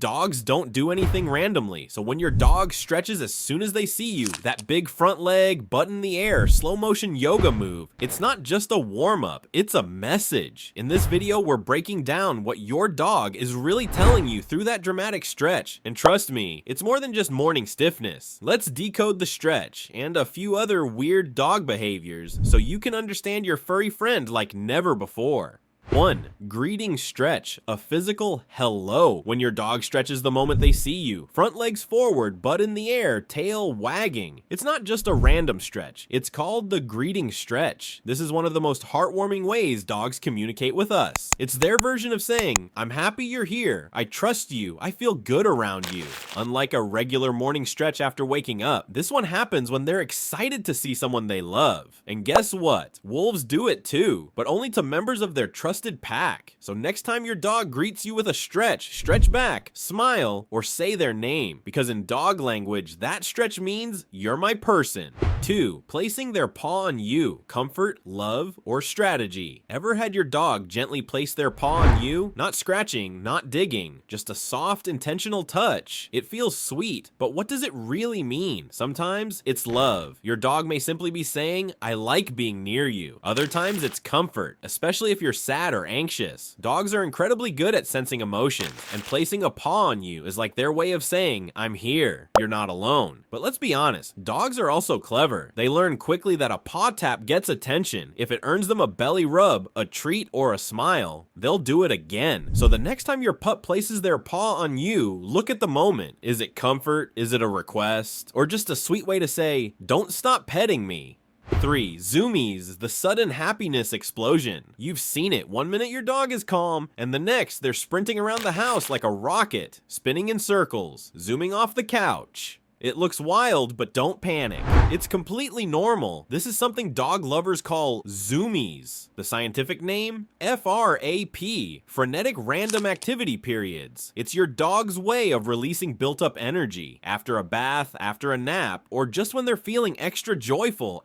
Dogs don't do anything randomly, so when your dog stretches as soon as they see you, that big front leg, butt in the air, slow motion yoga move, it's not just a warm-up, it's a message. In this video, we're breaking down what your dog is really telling you through that dramatic stretch, and trust me, it's more than just morning stiffness. Let's decode the stretch, and a few other weird dog behaviors, so you can understand your furry friend like never before. 1. Greeting stretch, a physical hello when your dog stretches the moment they see you. Front legs forward, butt in the air, tail wagging. It's not just a random stretch, it's called the greeting stretch. This is one of the most heartwarming ways dogs communicate with us. It's their version of saying, I'm happy you're here, I trust you, I feel good around you. Unlike a regular morning stretch after waking up, this one happens when they're excited to see someone they love. And guess what? Wolves do it too, but only to members of their trusted pack. So next time your dog greets you with a stretch back, smile, or say their name, because in dog language, that stretch means you're my person. 2. Placing their paw on you, comfort, love, or strategy. Ever had your dog gently place their paw on you? Not scratching, not digging, just a soft, intentional touch. It feels sweet, but what does it really mean? Sometimes it's love. Your dog may simply be saying, I like being near you. Other times it's comfort, especially if you're sad or anxious. Dogs are incredibly good at sensing emotions, and placing a paw on you is like their way of saying, I'm here, you're not alone. But let's be honest, dogs are also clever. They learn quickly that a paw tap gets attention. If it earns them a belly rub, a treat, or a smile, they'll do it again. So the next time your pup places their paw on you, look at the moment. Is it comfort? Is it a request? Or just a sweet way to say, don't stop petting me? 3. Zoomies, the sudden happiness explosion. You've seen it. One minute your dog is calm, and the next they're sprinting around the house like a rocket, spinning in circles, zooming off the couch. It looks wild, but don't panic. It's completely normal. This is something dog lovers call zoomies. The scientific name? FRAP, frenetic random activity periods. It's your dog's way of releasing built-up energy after a bath, after a nap, or just when they're feeling extra joyful.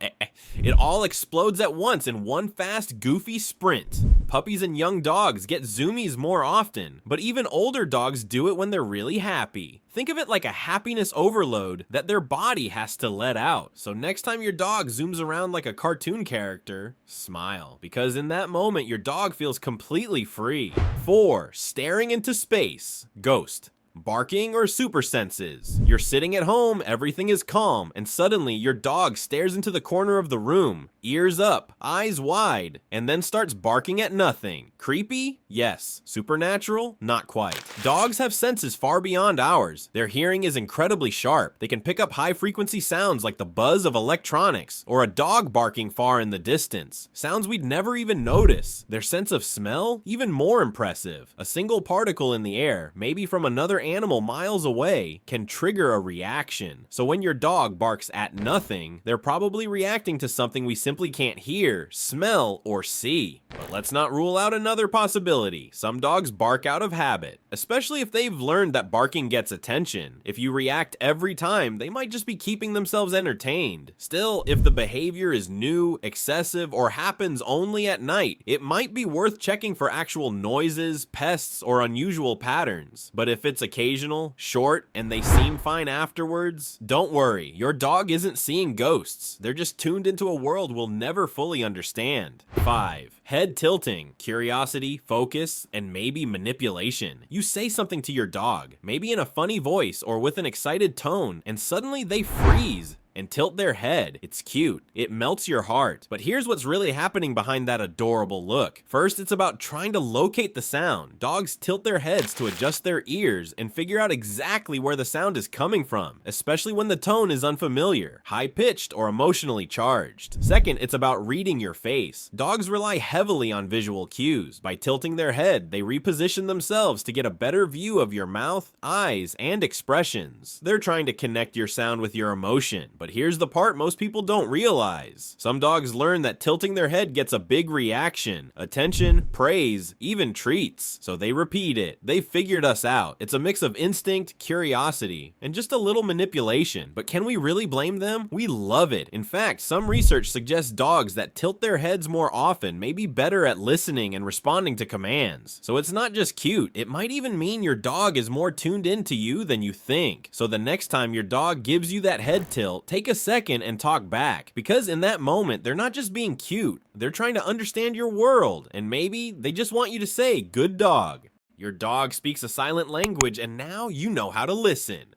It all explodes at once in one fast, goofy sprint. Puppies and young dogs get zoomies more often, but even older dogs do it when they're really happy. Think of it like a happiness overload that their body has to let out. So next time your dog zooms around like a cartoon character, smile, because in that moment your dog feels completely free. 4. Staring into space, ghost. Barking or super senses. You're sitting at home, everything is calm, and suddenly your dog stares into the corner of the room, ears up, eyes wide, and then starts barking at nothing. Creepy? Yes. Supernatural? Not quite. Dogs have senses far beyond ours. Their hearing is incredibly sharp. They can pick up high-frequency sounds like the buzz of electronics, or a dog barking far in the distance. Sounds we'd never even notice. Their sense of smell? Even more impressive. A single particle in the air, maybe from another animal miles away, can trigger a reaction. So when your dog barks at nothing, they're probably reacting to something we simply can't hear, smell, or see. But let's not rule out another possibility. Some dogs bark out of habit, especially if they've learned that barking gets attention. If you react every time, they might just be keeping themselves entertained. Still, if the behavior is new, excessive, or happens only at night, it might be worth checking for actual noises, pests, or unusual patterns. But if it's occasional, short, and they seem fine afterwards, don't worry, your dog isn't seeing ghosts. They're just tuned into a world we'll never fully understand. 5. Head tilting, curiosity, focus, and maybe manipulation. You say something to your dog, maybe in a funny voice or with an excited tone, and suddenly they freeze and tilt their head. It's cute. It melts your heart. But here's what's really happening behind that adorable look. First, it's about trying to locate the sound. Dogs tilt their heads to adjust their ears and figure out exactly where the sound is coming from, especially when the tone is unfamiliar, high-pitched, or emotionally charged. Second, it's about reading your face. Dogs rely heavily on visual cues. By tilting their head, they reposition themselves to get a better view of your mouth, eyes, and expressions. They're trying to connect your sound with your emotion, but But here's the part most people don't realize. Some dogs learn that tilting their head gets a big reaction, attention, praise, even treats. So they repeat it. They figured us out. It's a mix of instinct, curiosity, and just a little manipulation. But can we really blame them? We love it. In fact, some research suggests dogs that tilt their heads more often may be better at listening and responding to commands. So it's not just cute, it might even mean your dog is more tuned into you than you think. So the next time your dog gives you that head tilt, take a second and talk back. Because in that moment, they're not just being cute, they're trying to understand your world, and maybe they just want you to say, "Good dog." Your dog speaks a silent language, and now you know how to listen.